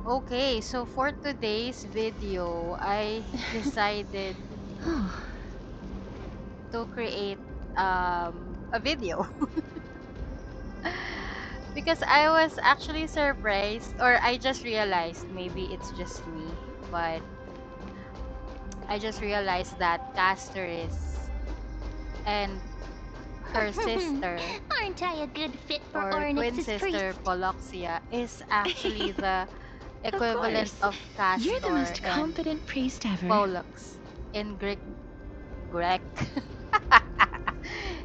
Okay, so for today's video, I decided to create a video because I was actually surprised, or I just realized, maybe it's just me, but I just realized that Castoris and her sister, Aren't I a good fit for or twin Ornyx's priest? sister Poloxia, is actually the Of equivalent course. of You're the Castor most and competent priest ever. Pollux in Greek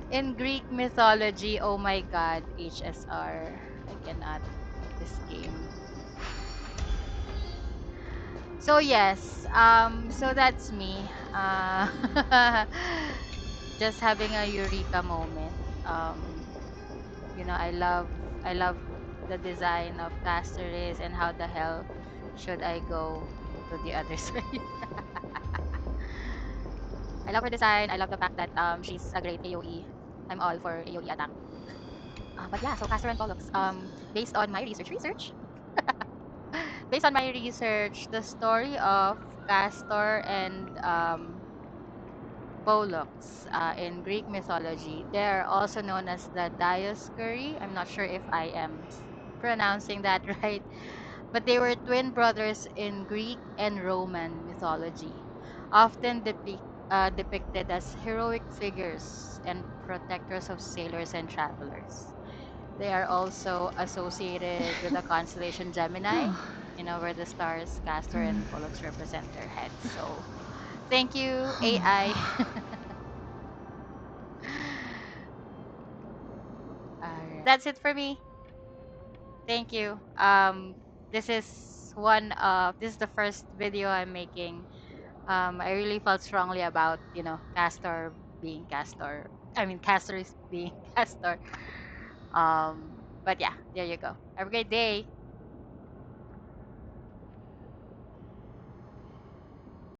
in Greek mythology. Oh my god, HSR. I cannot this game. So yes, so that's me. Just having a eureka moment. I love the design of Castoris, and how the hell should I go to the other side? I love her design. I love the fact that she's a great AoE. I'm all for AoE attack. But yeah, so Castor and Pollux. Based on my research, based on my research, the story of Castor and Pollux in Greek mythology, they are also known as the Dioscuri. I'm not sure if I am pronouncing that right, but they were twin brothers in Greek and Roman mythology, often depicted as heroic figures and protectors of sailors and travelers. They are also associated with the constellation Gemini, Oh, where the stars Castor and Pollux represent their heads. So, thank you, AI. oh. Alright. That's it for me. Thank you. This is the first video I'm making. I really felt strongly about, Castor being Castor. I mean, Castor is being Castor. But yeah, there you go. Have a great day.